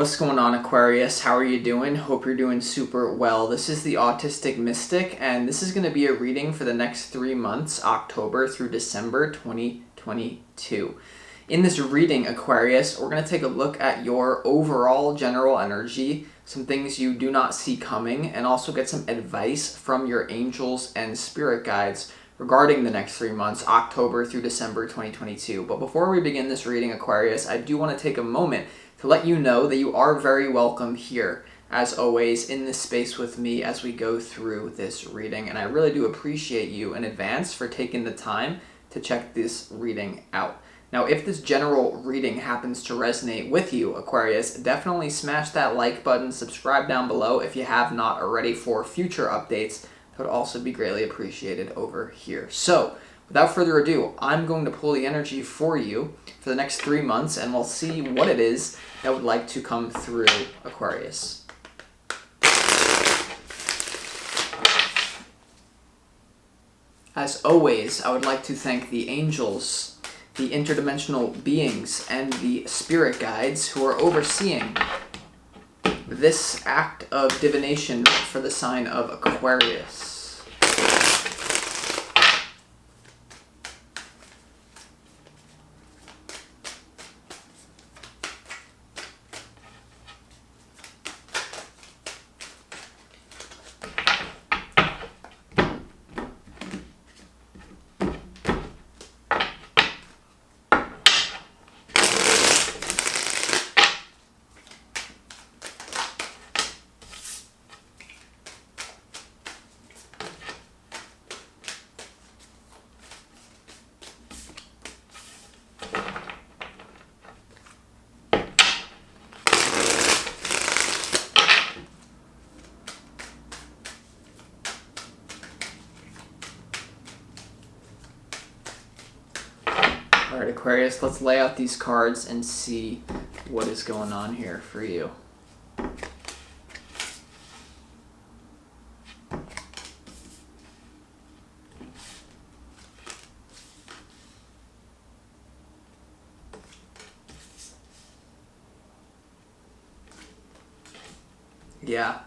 What's going on, Aquarius? How are you doing? Hope you're doing super well. This is the Autistic Mystic, and this is going to be a reading for the next 3 months, October through December 2022. In this reading, Aquarius, we're going to take a look at your overall general energy, some things you do not see coming, and also get some advice from your angels and spirit guides regarding the next 3 months, October through December 2022. But before we begin this reading, Aquarius, I do want to take a moment to let you know that you are very welcome here, as always, in this space with me as we go through this reading. And I really do appreciate you in advance for taking the time to check this reading out. Now, if this general reading happens to resonate with you, Aquarius, definitely smash that like button, subscribe down below if you have not already for future updates. That would also be greatly appreciated over here. So, without further ado, I'm going to pull the energy for you for the next 3 months, and we'll see what it is that would like to come through, Aquarius. As always, I would like to thank the angels, the interdimensional beings, and the spirit guides who are overseeing this act of divination for the sign of Aquarius. Alright, Aquarius, let's lay out these cards and see what is going on here for you. Yeah.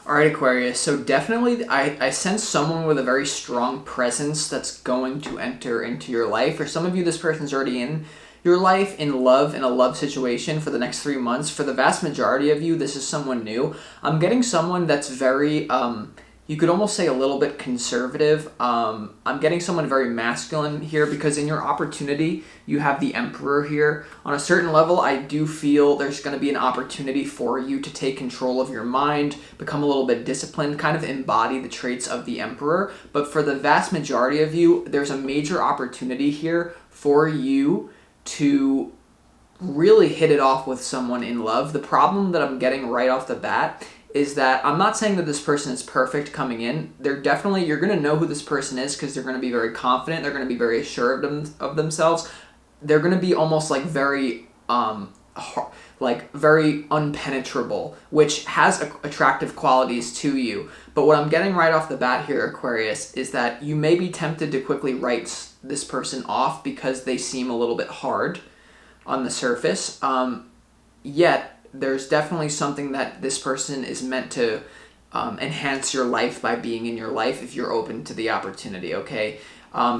Alright, Aquarius, so definitely I sense someone with a very strong presence that's going to enter into your life. For some of you, this person's already in your life, in love, in a love situation for the next 3 months. For the vast majority of you, this is someone new. I'm getting someone that's very, you could almost say a little bit conservative. I'm getting someone very masculine here because in your opportunity, you have the Emperor here. On a certain level, I do feel there's going to be an opportunity for you to take control of your mind, become a little bit disciplined, kind of embody the traits of the Emperor. But for the vast majority of you, there's a major opportunity here for you to really hit it off with someone in love. The problem that I'm getting right off the bat is that I'm not saying that this person is perfect coming in. You're going to know who this person is because they're going to be very confident. They're going to be very assured of themselves. They're going to be almost like very very unpenetrable, which has attractive qualities to you. But what I'm getting right off the bat here, Aquarius, is that you may be tempted to quickly write this person off because they seem a little bit hard on the surface. Yet, there's definitely something that this person is meant to enhance your life by being in your life if you're open to the opportunity, okay?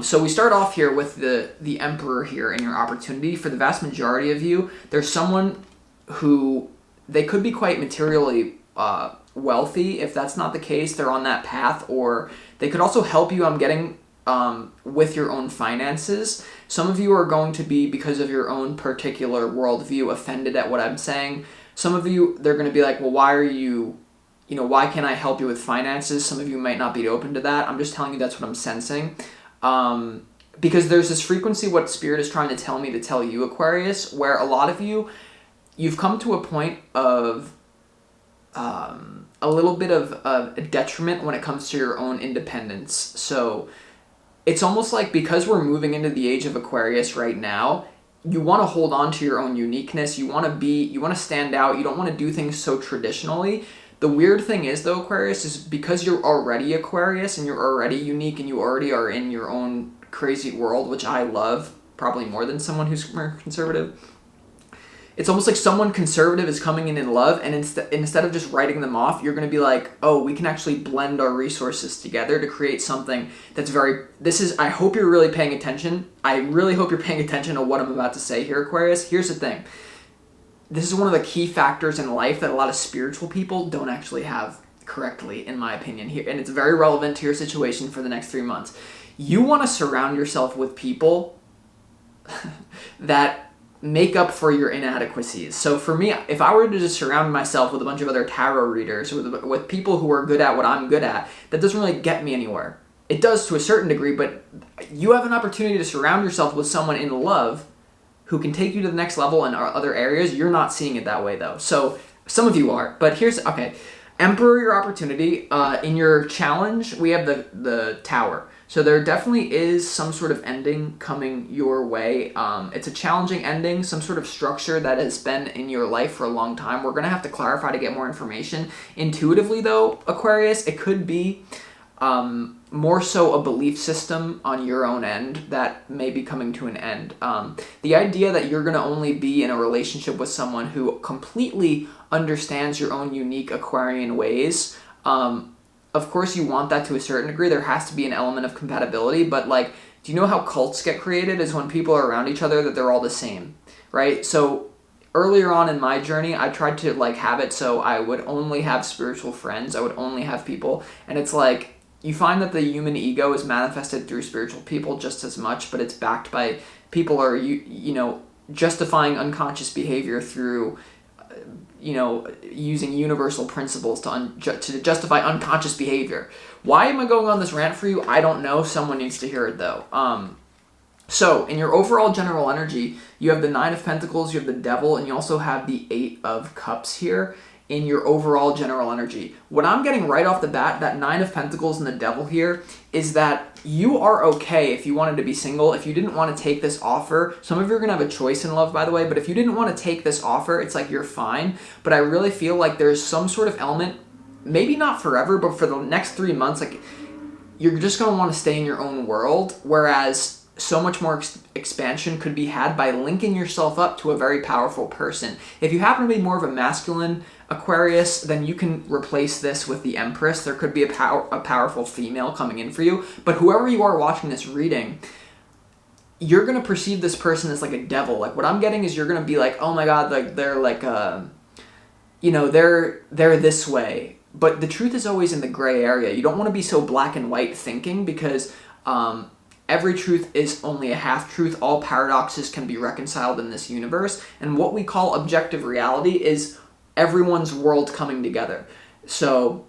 So we start off here with the Emperor here in your opportunity. For the vast majority of you, there's someone who, they could be quite materially wealthy. If that's not the case, they're on that path, or they could also help you, I'm getting, with your own finances. Some of you are going to be, because of your own particular worldview, offended at what I'm saying. Some of you, they're going to be like, well, why can't I help you with finances? Some of you might not be open to that. I'm just telling you that's what I'm sensing. Because there's this frequency, what Spirit is trying to tell me to tell you, Aquarius, where a lot of you, you've come to a point of a little bit of a detriment when it comes to your own independence. So it's almost like because we're moving into the age of Aquarius right now, you want to hold on to your own uniqueness. You want to stand out. You don't want to do things so traditionally. The weird thing is, though, Aquarius, is because you're already Aquarius and you're already unique and you already are in your own crazy world, which I love, probably more than someone who's more conservative, it's almost like someone conservative is coming in love, and instead of just writing them off, you're going to be like, oh, we can actually blend our resources together to create something that's I hope you're really paying attention. I really hope you're paying attention to what I'm about to say here, Aquarius. Here's the thing. This is one of the key factors in life that a lot of spiritual people don't actually have correctly, in my opinion, here, and it's very relevant to your situation for the next 3 months. You want to surround yourself with people that make up for your inadequacies. So for me, if I were to just surround myself with a bunch of other tarot readers, with people who are good at what I'm good at, that doesn't really get me anywhere. It does to a certain degree, but you have an opportunity to surround yourself with someone in love who can take you to the next level in other areas. You're not seeing it that way, though. So some of you are, but okay. Emperor, your opportunity. In your challenge, we have the Tower. So there definitely is some sort of ending coming your way. It's a challenging ending, some sort of structure that has been in your life for a long time. We're going to have to clarify to get more information. Intuitively, though, Aquarius, it could be more so a belief system on your own end that may be coming to an end. The idea that you're going to only be in a relationship with someone who completely understands your own unique Aquarian ways, of course you want that to a certain degree. There has to be an element of compatibility, but like, do you know how cults get created? Is when people are around each other that they're all the same, right? So earlier on in my journey, I tried to like have it so I would only have spiritual friends. I would only have people, and it's like, you find that the human ego is manifested through spiritual people just as much, but it's backed by people are, justifying unconscious behavior through, using universal principles to justify unconscious behavior. Why am I going on this rant for you? I don't know. Someone needs to hear it, though. So in your overall general energy, you have the 9 of Pentacles, you have the Devil, and you also have the 8 of Cups here in your overall general energy. What I'm getting right off the bat, that 9 of Pentacles and the Devil here, is that you are okay if you wanted to be single, if you didn't want to take this offer. Some of you are going to have a choice in love, by the way, but if you didn't want to take this offer, it's like you're fine. But I really feel like there's some sort of element, maybe not forever, but for the next 3 months, like you're just going to want to stay in your own world, whereas so much more expansion could be had by linking yourself up to a very powerful person. If you happen to be more of a masculine Aquarius, then you can replace this with the Empress. There could be a powerful female coming in for you. But whoever you are watching this reading, you're going to perceive this person as like a devil. Like what I'm getting is you're going to be like, oh my God, like they're like, they're this way. But the truth is always in the gray area. You don't want to be so black and white thinking, because every truth is only a half truth. All paradoxes can be reconciled in this universe. And what we call objective reality is everyone's world coming together. So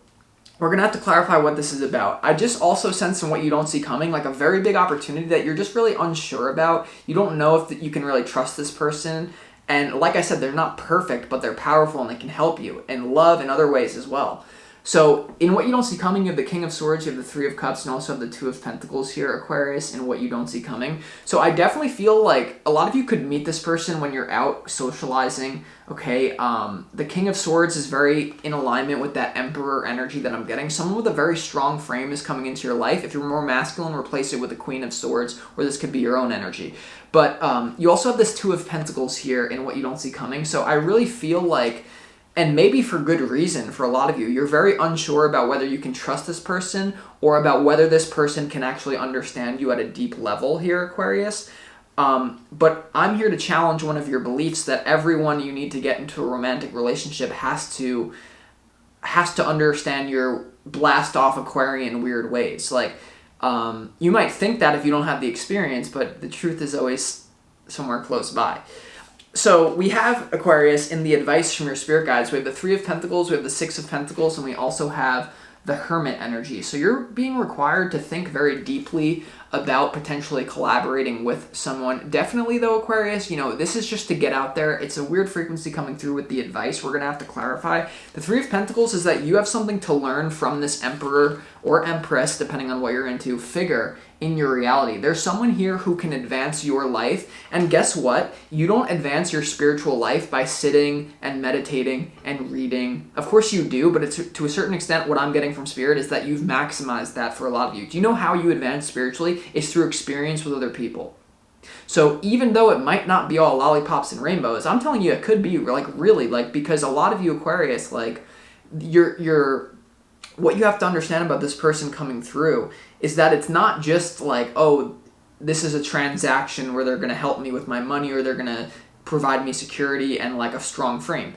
we're going to have to clarify what this is about. I just also sense in what you don't see coming, like a very big opportunity that you're just really unsure about. You don't know if you can really trust this person. And like I said, they're not perfect, but they're powerful and they can help you in love in other ways as well. So in what you don't see coming, you have the King of Swords, you have the 3 of Cups, and also have the 2 of Pentacles here, Aquarius, in what you don't see coming. So I definitely feel like a lot of you could meet this person when you're out socializing, okay? The King of Swords is very in alignment with that Emperor energy that I'm getting. Someone with a very strong frame is coming into your life. If you're more masculine, replace it with the Queen of Swords, or this could be your own energy. But you also have this 2 of Pentacles here in what you don't see coming. So I really feel like, and maybe for good reason for a lot of you, you're very unsure about whether you can trust this person or about whether this person can actually understand you at a deep level here, Aquarius. But I'm here to challenge one of your beliefs that everyone you need to get into a romantic relationship has to understand your blast off Aquarian weird ways. Like, you might think that if you don't have the experience, but the truth is always somewhere close by. So we have, Aquarius, in the advice from your spirit guides, we have the 3 of Pentacles, we have the 6 of Pentacles, and we also have the Hermit energy. So you're being required to think very deeply about potentially collaborating with someone. Definitely, though, Aquarius, this is just to get out there. It's a weird frequency coming through with the advice. We're going to have to clarify. The 3 of Pentacles is that you have something to learn from this Emperor or Empress, depending on what you're into, figure in your reality. There's someone here who can advance your life. And guess what? You don't advance your spiritual life by sitting and meditating and reading. Of course you do, but it's to a certain extent what I'm getting from Spirit is that you've maximized that for a lot of you. Do you know how you advance spiritually? It's through experience with other people. So even though it might not be all lollipops and rainbows, I'm telling you it could be like really like, because a lot of you Aquarius, like you're what you have to understand about this person coming through is that it's not just like, oh, this is a transaction where they're going to help me with my money or they're going to provide me security and like a strong frame.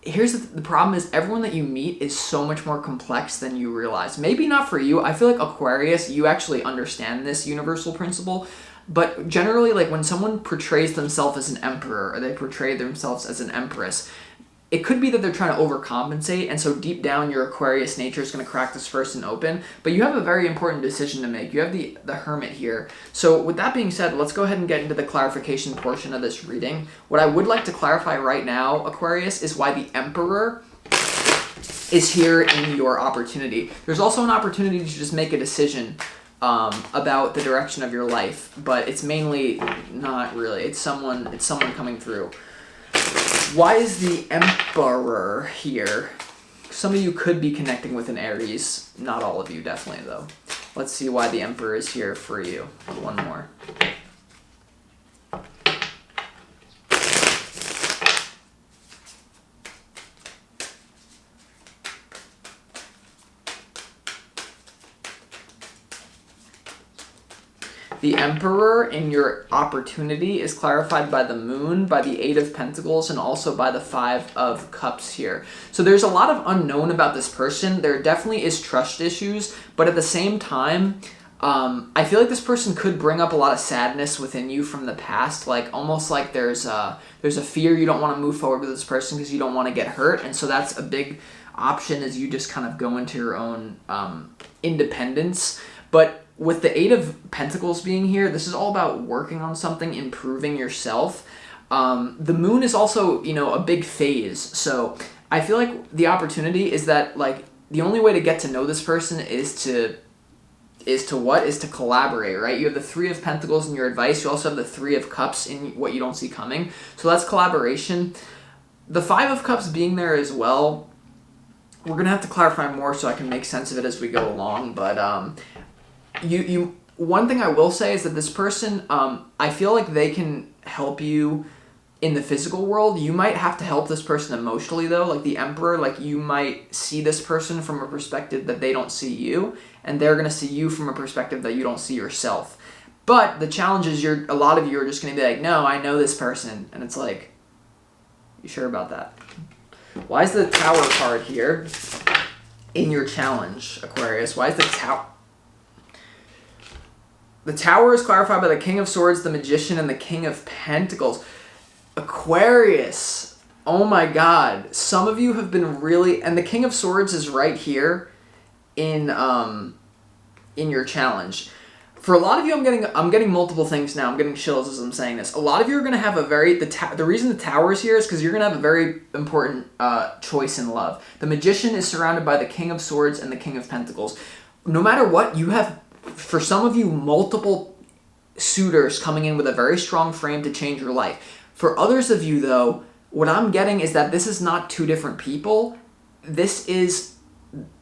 Here's the problem is everyone that you meet is so much more complex than you realize. Maybe not for you. I feel like Aquarius, you actually understand this universal principle. But generally, like when someone portrays themselves as an emperor or they portray themselves as an empress, it could be that they're trying to overcompensate, and so deep down your Aquarius nature is going to crack this person open. But you have a very important decision to make. You have the Hermit here. So with that being said, let's go ahead and get into the clarification portion of this reading. What I would like to clarify right now, Aquarius, is why the Emperor is here in your opportunity. There's also an opportunity to just make a decision about the direction of your life, but it's mainly not really. It's someone coming through. Why is the Emperor here? Some of you could be connecting with an Aries. Not all of you, definitely, though. Let's see why the Emperor is here for you. One more. The Emperor in your opportunity is clarified by the Moon, by the Eight of Pentacles, and also by the Five of Cups here. So there's a lot of unknown about this person. There definitely is trust issues, but at the same time, I feel like this person could bring up a lot of sadness within you from the past, like almost like there's a fear you don't want to move forward with this person because you don't want to get hurt, and so that's a big option as you just kind of go into your own independence. But with the Eight of Pentacles being here, this is all about working on something, improving yourself. The Moon is also, a big phase. So I feel like the opportunity is that, like, the only way to get to know this person is to collaborate, right? You have the Three of Pentacles in your advice. You also have the Three of Cups in what you don't see coming. So that's collaboration. The Five of Cups being there as well, we're going to have to clarify more so I can make sense of it as we go along. But one thing I will say is that this person, I feel like they can help you in the physical world. You might have to help this person emotionally, though. Like the Emperor, like you might see this person from a perspective that they don't see you, and they're going to see you from a perspective that you don't see yourself. But the challenge is a lot of you are just going to be like, no, I know this person. And it's like, you sure about that? Why is the Tower card here in your challenge, Aquarius? Why is the Tower? The Tower is clarified by the King of Swords, the Magician, and the King of Pentacles. Aquarius, oh my God. Some of you have been really... And the King of Swords is right here in your challenge. For a lot of you, I'm getting multiple things now. I'm getting chills as I'm saying this. A lot of you are going to have a very... The reason the Tower is here is because you're going to have a very important choice in love. The Magician is surrounded by the King of Swords and the King of Pentacles. No matter what, you have... For some of you, multiple suitors coming in with a very strong frame to change your life. For others of you, though, what I'm getting is that this is not two different people. This is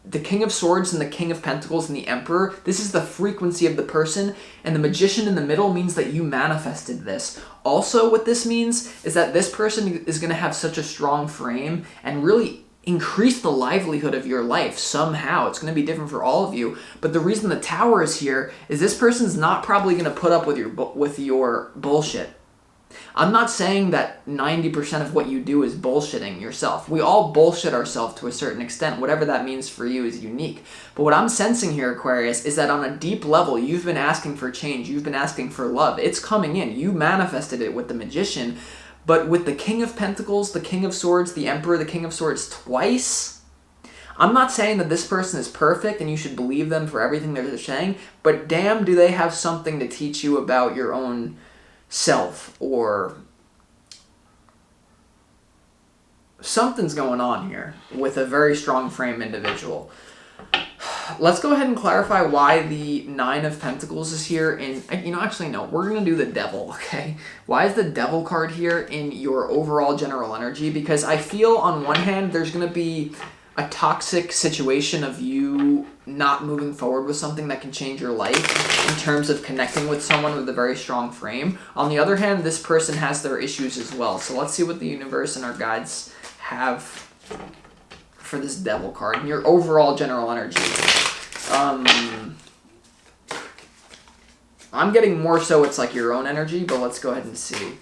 the King of Swords and the King of Pentacles and the Emperor. This is the frequency of the person, and the Magician in the middle means that you manifested this. Also, what this means is that this person is going to have such a strong frame and really increase the livelihood of your life somehow. It's going to be different for all of you. But the reason the Tower is here is this person's not probably going to put up with your bullshit. I'm not saying that 90% of what you do is bullshitting yourself. We all bullshit ourselves to a certain extent. Whatever that means for you is unique. But what I'm sensing here, Aquarius, is that on a deep level, you've been asking for change. You've been asking for love. It's coming in. You manifested it with the Magician. But with the King of Pentacles, the King of Swords, the Emperor, the King of Swords twice, I'm not saying that this person is perfect and you should believe them for everything they're saying, but damn, do they have something to teach you about your own self, or something's going on here with a very strong frame individual. Let's go ahead and clarify why the Nine of Pentacles is here in... Actually, no. We're going to do the Devil, okay? Why is the Devil card here in your overall general energy? Because I feel, on one hand, there's going to be a toxic situation of you not moving forward with something that can change your life in terms of connecting with someone with a very strong frame. On the other hand, this person has their issues as well. So let's see what the universe and our guides have for this Devil card and your overall general energy. I'm getting more so it's like your own energy, but let's go ahead and see.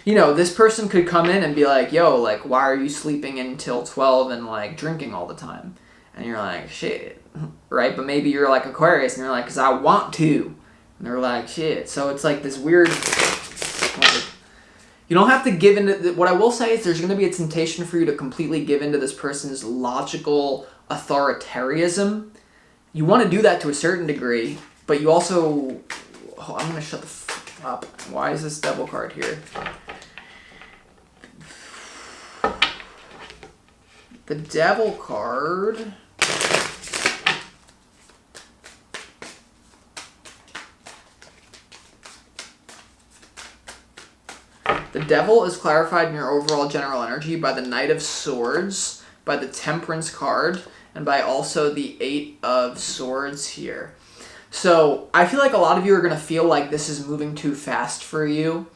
You know, this person could come in and be like, yo, like, why are you sleeping until 12 and, like, drinking all the time? And you're like, shit, right? But maybe you're like Aquarius and you're like, because I want to. And they're like, shit. So it's like this weird, like, you don't have to give into, what I will say is there's going to be a temptation for you to completely give into this person's logical authoritarianism. You want to do that to a certain degree, but you also, I'm going to shut the f up. Why is this Devil card here? The Devil card. The Devil is clarified in your overall general energy by the Knight of Swords, by the Temperance card, and by also the Eight of Swords here. So I feel like a lot of you are going to feel like this is moving too fast for you.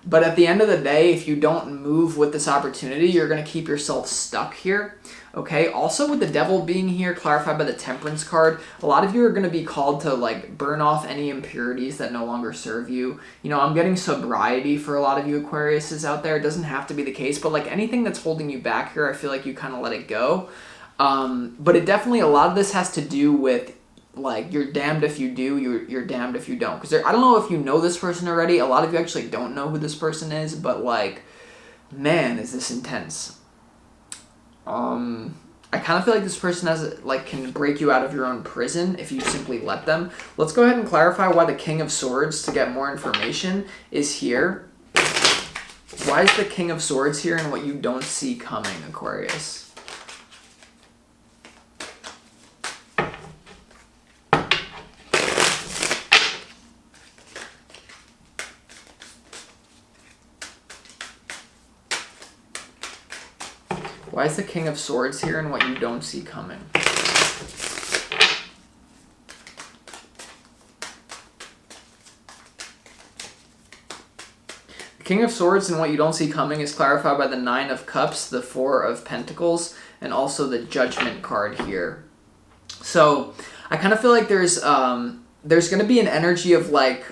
But at the end of the day, if you don't move with this opportunity, you're going to keep yourself stuck here. Okay, also with the Devil being here, clarified by the Temperance card, a lot of you are going to be called to like burn off any impurities that no longer serve you. You know, I'm getting sobriety for a lot of you Aquariuses out there. It doesn't have to be the case, but like anything that's holding you back here, I feel like you kind of let it go. But it definitely, a lot of this has to do with like you're damned if you do, you're damned if you don't. Because I don't know if you know this person already. A lot of you actually don't know who this person is, but like, man, is this intense. I kind of feel like this person has like can break you out of your own prison if you simply let them. Let's go ahead and clarify why the King of Swords, to get more information, is here. Why is the King of Swords here and what you don't see coming, Aquarius? Why is the King of Swords here and what you don't see coming? The King of Swords and what you don't see coming is clarified by the Nine of Cups, the Four of Pentacles, and also the Judgment card here. So I kind of feel like there's going to be an energy of like,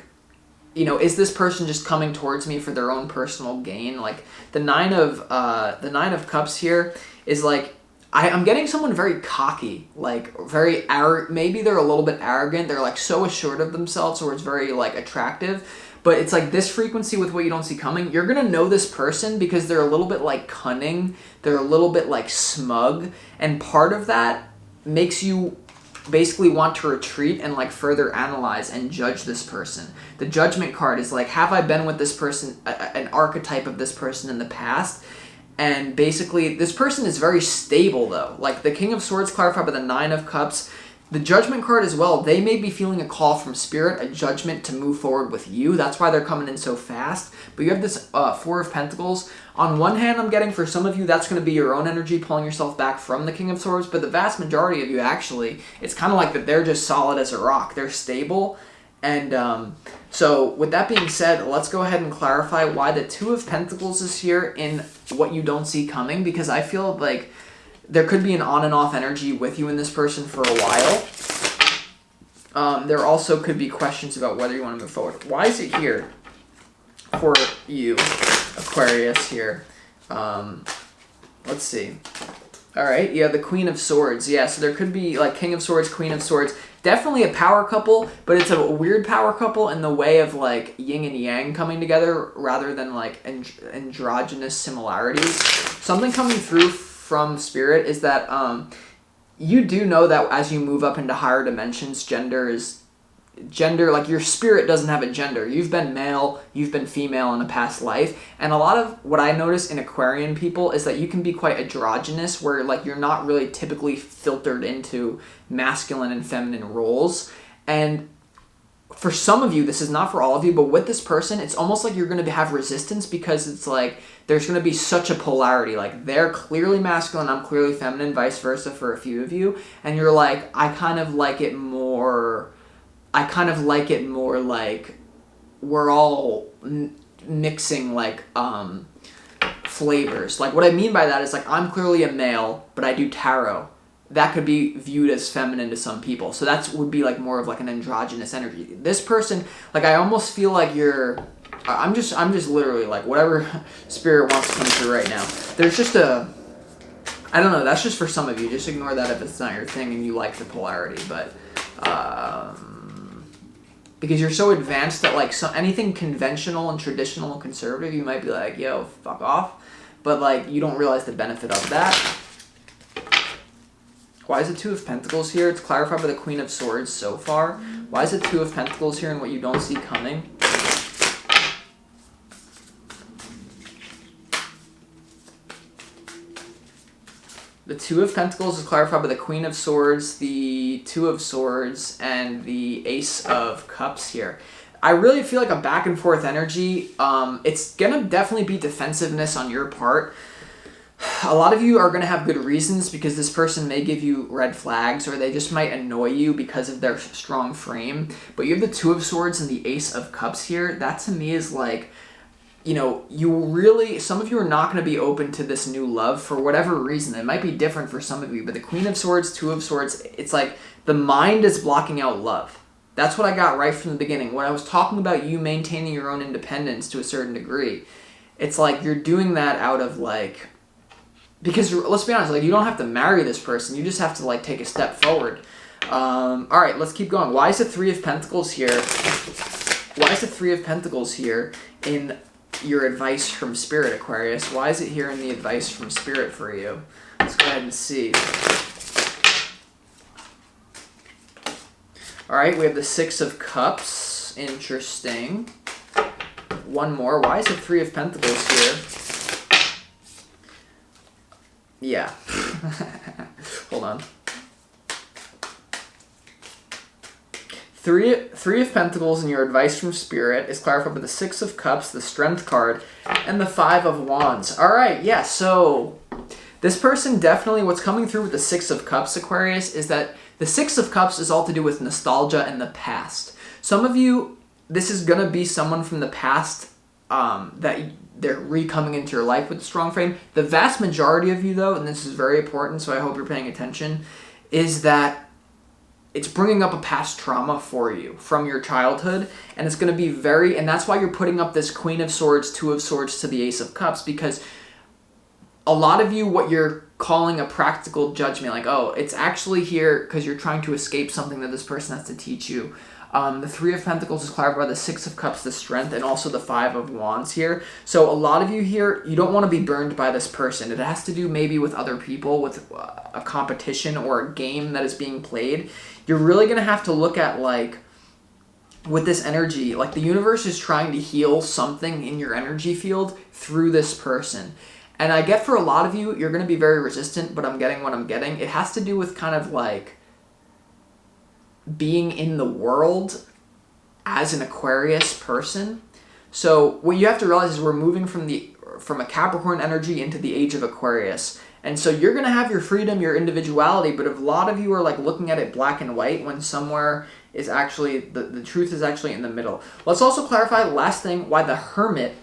you know, is this person just coming towards me for their own personal gain? Like the Nine of Cups here is like, I'm getting someone very cocky, like very arrogant. Maybe they're a little bit arrogant. They're like so assured of themselves, or it's very like attractive. But it's like this frequency with what you don't see coming. You're going to know this person because they're a little bit like cunning. They're a little bit like smug. And part of that makes you basically want to retreat and like further analyze and judge this person. The Judgment card is like, have I been with this person, an archetype of this person in the past? And basically this person is very stable though. Like the King of Swords clarified by the Nine of Cups. The Judgment card as well, they may be feeling a call from Spirit, a judgment to move forward with you. That's why they're coming in so fast. But you have this Four of Pentacles. On one hand, I'm getting for some of you, that's going to be your own energy pulling yourself back from the King of Swords. But the vast majority of you, actually, it's kind of like that they're just solid as a rock. They're stable. And so with that being said, let's go ahead and clarify why the Two of Pentacles is here in what you don't see coming. Because I feel like there could be an on and off energy with you and this person for a while. There also could be questions about whether you want to move forward. Why is it here for you, Aquarius, here? Let's see. All right, yeah, the Queen of Swords. Yeah, so there could be like King of Swords, Queen of Swords. Definitely a power couple, but it's a weird power couple in the way of like yin and yang coming together rather than like androgynous similarities. Something coming through from Spirit is that you do know that as you move up into higher dimensions, gender, like your spirit doesn't have a gender. You've been male, you've been female in a past life. And a lot of what I notice in Aquarian people is that you can be quite androgynous, where like you're not really typically filtered into masculine and feminine roles. And for some of you, this is not for all of you, but with this person, it's almost like you're going to have resistance because it's like there's going to be such a polarity. Like they're clearly masculine, I'm clearly feminine, vice versa for a few of you. And you're like, I kind of like it more like we're all mixing like flavors. Like what I mean by that is like I'm clearly a male, but I do tarot. That could be viewed as feminine to some people. So that would be like more of like an androgynous energy. This person, like I almost feel like I'm just literally like whatever spirit wants to come through right now. There's just I don't know, that's just for some of you. Just ignore that if it's not your thing and you like the polarity, but because you're so advanced that like anything conventional and traditional and conservative, you might be like, yo, fuck off. But like you don't realize the benefit of that. Why is the Two of Pentacles here? It's clarified by the Queen of Swords so far. Why is the Two of Pentacles here and what you don't see coming? The Two of Pentacles is clarified by the Queen of Swords, the Two of Swords, and the Ace of Cups here. I really feel like a back and forth energy. It's going to definitely be defensiveness on your part. A lot of you are going to have good reasons because this person may give you red flags or they just might annoy you because of their strong frame. But you have the Two of Swords and the Ace of Cups here. That to me is like, you know, some of you are not going to be open to this new love for whatever reason. It might be different for some of you, but the Queen of Swords, Two of Swords, it's like the mind is blocking out love. That's what I got right from the beginning. When I was talking about you maintaining your own independence to a certain degree, it's like you're doing that out of like, because let's be honest, like you don't have to marry this person. You just have to like take a step forward. All right, let's keep going. Why is the Three of Pentacles here? Why is the Three of Pentacles here in your advice from Spirit, Aquarius? Why is it here in the advice from Spirit for you? Let's go ahead and see. All right, we have the Six of Cups. Interesting. One more. Why is the Three of Pentacles here? Yeah. Hold on. Three of Pentacles in your advice from Spirit is clarified by the Six of Cups, the Strength card, and the Five of Wands. All right, yeah, so this person definitely, what's coming through with the Six of Cups, Aquarius, is that the Six of Cups is all to do with nostalgia and the past. Some of you, this is going to be someone from the past that they're re-coming into your life with a strong frame. The vast majority of you, though, and this is very important, so I hope you're paying attention, is that it's bringing up a past trauma for you from your childhood, and it's going to be and that's why you're putting up this Queen of Swords, Two of Swords to the Ace of Cups, because a lot of you, what you're calling a practical judgment, like, oh, it's actually here because you're trying to escape something that this person has to teach you. The Three of Pentacles is clarified by the Six of Cups, the Strength, and also the Five of Wands here. So a lot of you here, you don't want to be burned by this person. It has to do maybe with other people, with a competition or a game that is being played. You're really going to have to look at, like, with this energy, like the universe is trying to heal something in your energy field through this person. And I get for a lot of you, you're going to be very resistant, but I'm getting what I'm getting. It has to do with kind of like being in the world as an Aquarius person. So what you have to realize is we're moving from a Capricorn energy into the age of Aquarius. And so you're going to have your freedom, your individuality, but if a lot of you are like looking at it black and white when somewhere is actually, the truth is actually in the middle. Let's also clarify, last thing, why the Hermit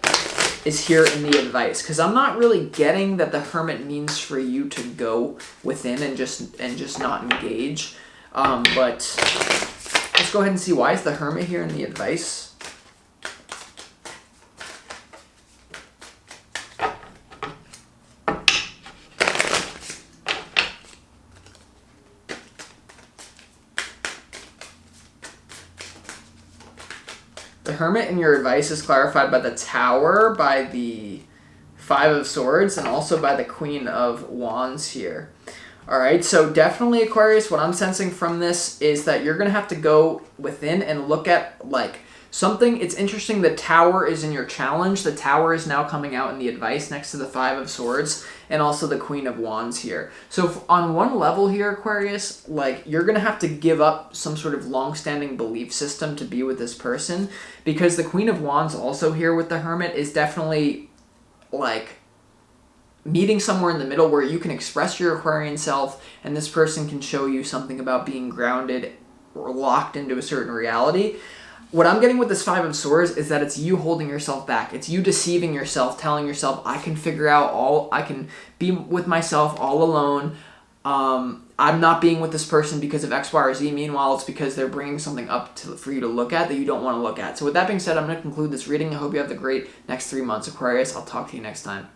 is here in the advice, because I'm not really getting that the Hermit means for you to go within and just not engage. But let's go ahead and see, why is the Hermit here in the advice? The Hermit in your advice is clarified by the Tower, by the Five of Swords, and also by the Queen of Wands here. All right, so definitely, Aquarius, what I'm sensing from this is that you're going to have to go within and look at, like, It's interesting, the Tower is in your challenge. The Tower is now coming out in the advice next to the Five of Swords and also the Queen of Wands here. So on one level here, Aquarius, like, you're going to have to give up some sort of long-standing belief system to be with this person, because the Queen of Wands also here with the Hermit is definitely like meeting somewhere in the middle where you can express your Aquarian self and this person can show you something about being grounded or locked into a certain reality. What I'm getting with this Five of Swords is that it's you holding yourself back. It's you deceiving yourself, telling yourself, I can be with myself all alone. I'm not being with this person because of X, Y, or Z. Meanwhile, it's because they're bringing something up for you to look at that you don't want to look at. So with that being said, I'm going to conclude this reading. I hope you have the great next 3 months, Aquarius. I'll talk to you next time.